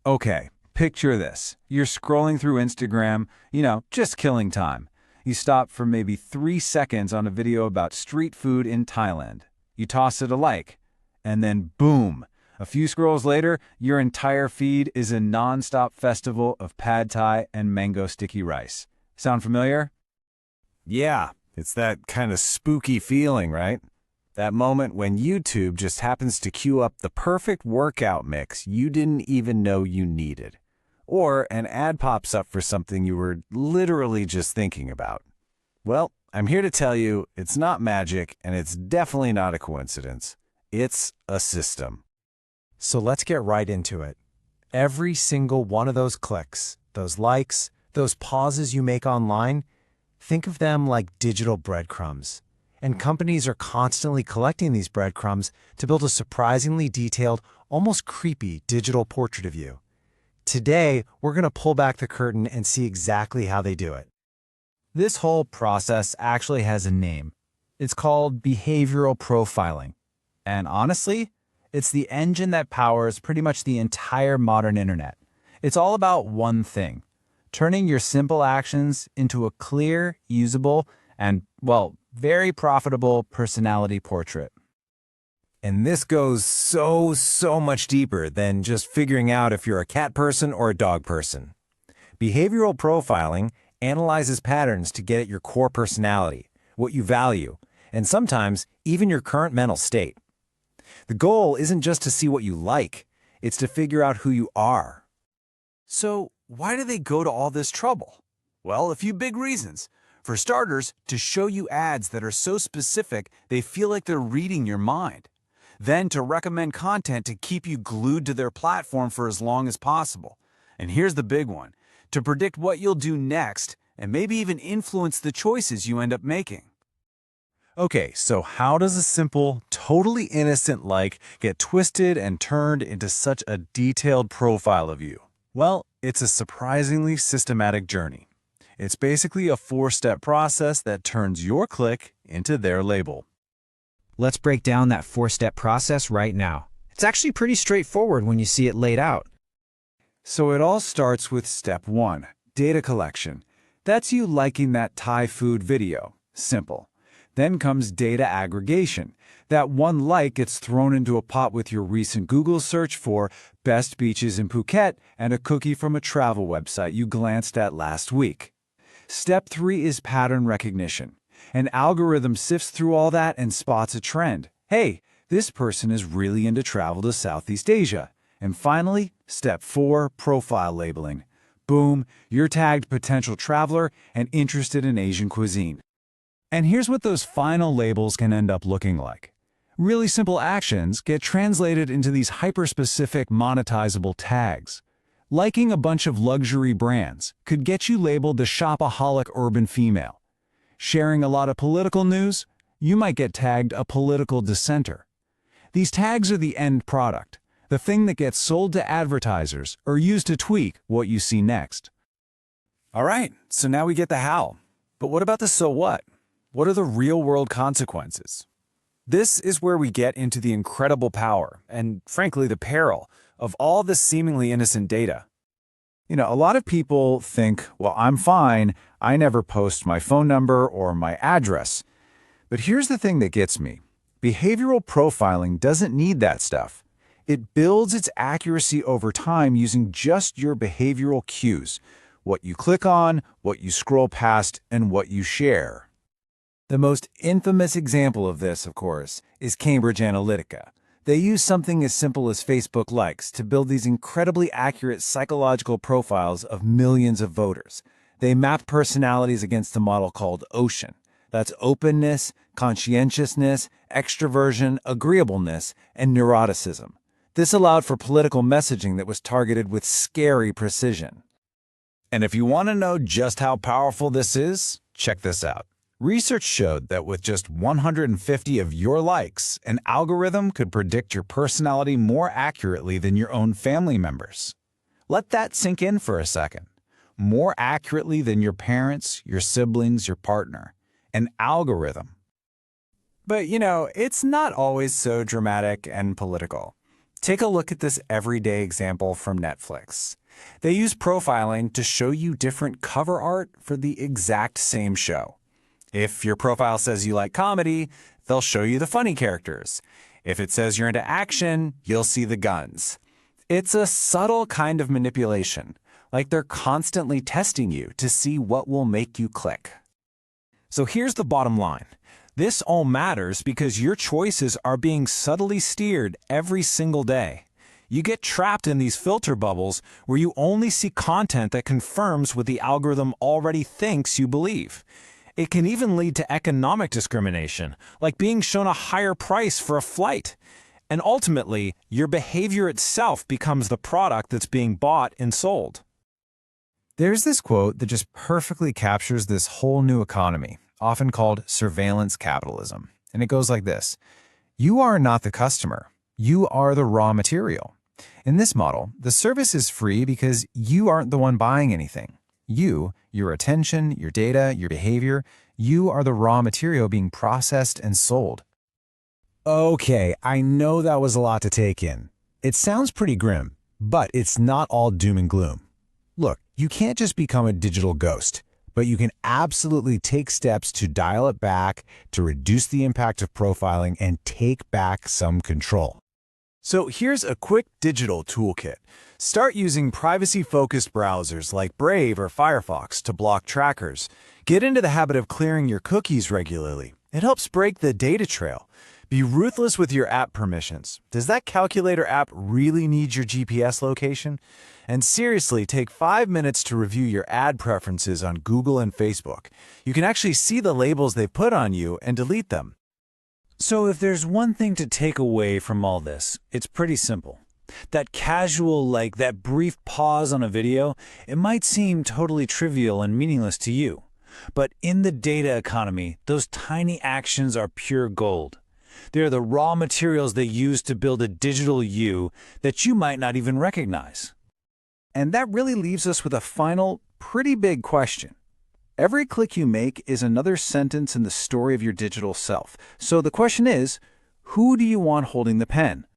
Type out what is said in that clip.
Okay, picture this. You're scrolling through Instagram, just killing time. You stop for maybe 3 seconds on a video about street food in Thailand. You toss it a like, and then boom! A few scrolls later, your entire feed is a non-stop festival of pad thai and mango sticky rice. Sound familiar? Yeah, it's that kind of spooky feeling, right? That moment when YouTube just happens to queue up the perfect workout mix you didn't even know you needed. Or an ad pops up for something you were literally just thinking about. Well, I'm here to tell you it's not magic and it's definitely not a coincidence. It's a system. So let's get right into it. Every single one of those clicks, those likes, those pauses you make online, think of them like digital breadcrumbs. And companies are constantly collecting these breadcrumbs to build a surprisingly detailed, almost creepy digital portrait of you. Today, we're going to pull back the curtain and see exactly how they do it. This whole process actually has a name. It's called behavioral profiling. And honestly, it's the engine that powers pretty much the entire modern internet. It's all about one thing: turning your simple actions into a clear, usable, and, very profitable personality portrait. And this goes so much deeper than just figuring out if you're a cat person or a dog person. Behavioral profiling analyzes patterns to get at your core personality, what you value, and sometimes even your current mental state. The goal isn't just to see what you like, it's to figure out who you are. So, why do they go to all this trouble? Well, a few big reasons. For starters, to show you ads that are so specific they feel like they're reading your mind. Then to recommend content to keep you glued to their platform for as long as possible. And here's the big one: to predict what you'll do next and maybe even influence the choices you end up making. Okay, so how does a simple, totally innocent like get twisted and turned into such a detailed profile of you? Well, it's a surprisingly systematic journey. It's basically a 4-step process that turns your click into their label. Let's break down that 4-step process right now. It's actually pretty straightforward when you see it laid out. So it all starts with step 1, data collection. That's you liking that Thai food video. Simple. Then comes data aggregation. That one like gets thrown into a pot with your recent Google search for best beaches in Phuket and a cookie from a travel website you glanced at last week. Step 3 is pattern recognition. An algorithm sifts through all that and spots a trend. Hey, this person is really into travel to Southeast Asia. And finally, step 4, profile labeling. Boom, you're tagged potential traveler and interested in Asian cuisine. And here's what those final labels can end up looking like. Really simple actions get translated into these hyper-specific monetizable tags. Liking a bunch of luxury brands could get you labeled the shopaholic urban female. Sharing a lot of political news, you might get tagged a political dissenter. These tags are the end product, the thing that gets sold to advertisers or used to tweak what you see next. All right, so now we get the how. But what about the so what? What are the real-world consequences? This is where we get into the incredible power, and frankly the peril, of all this seemingly innocent data. A lot of people think, well, I'm fine, I never post my phone number or my address. But here's the thing that gets me. Behavioral profiling doesn't need that stuff. It builds its accuracy over time using just your behavioral cues: what you click on, what you scroll past, and what you share. The most infamous example of this, of course, is Cambridge Analytica. They use something as simple as Facebook likes to build these incredibly accurate psychological profiles of millions of voters. They mapped personalities against a model called OCEAN. That's openness, conscientiousness, extroversion, agreeableness, and neuroticism. This allowed for political messaging that was targeted with scary precision. And if you want to know just how powerful this is, check this out. Research showed that with just 150 of your likes, an algorithm could predict your personality more accurately than your own family members. Let that sink in for a second. More accurately than your parents, your siblings, your partner. An algorithm. But it's not always so dramatic and political. Take a look at this everyday example from Netflix. They use profiling to show you different cover art for the exact same show. If your profile says you like comedy, they'll show you the funny characters. If it says you're into action, you'll see the guns. It's a subtle kind of manipulation, like they're constantly testing you to see what will make you click. So here's the bottom line. This all matters because your choices are being subtly steered every single day. You get trapped in these filter bubbles where you only see content that confirms what the algorithm already thinks you believe. It can even lead to economic discrimination, like being shown a higher price for a flight. And ultimately, your behavior itself becomes the product that's being bought and sold. There's this quote that just perfectly captures this whole new economy, often called surveillance capitalism. And it goes like this: you are not the customer. You are the raw material. In this model, the service is free because you aren't the one buying anything. You, your attention, your data, your behavior, you are the raw material being processed and sold. Okay, I know that was a lot to take in. It sounds pretty grim, but it's not all doom and gloom. Look, you can't just become a digital ghost, but you can absolutely take steps to dial it back, to reduce the impact of profiling, and take back some control. So here's a quick digital toolkit. Start using privacy-focused browsers like Brave or Firefox to block trackers. Get into the habit of clearing your cookies regularly. It helps break the data trail. Be ruthless with your app permissions. Does that calculator app really need your GPS location? And seriously, take 5 minutes to review your ad preferences on Google and Facebook. You can actually see the labels they've put on you and delete them. So if there's one thing to take away from all this, it's pretty simple. That casual, that brief pause on a video, it might seem totally trivial and meaningless to you. But in the data economy, those tiny actions are pure gold. They're the raw materials they use to build a digital you that you might not even recognize. And that really leaves us with a final, pretty big question. Every click you make is another sentence in the story of your digital self. So the question is, who do you want holding the pen?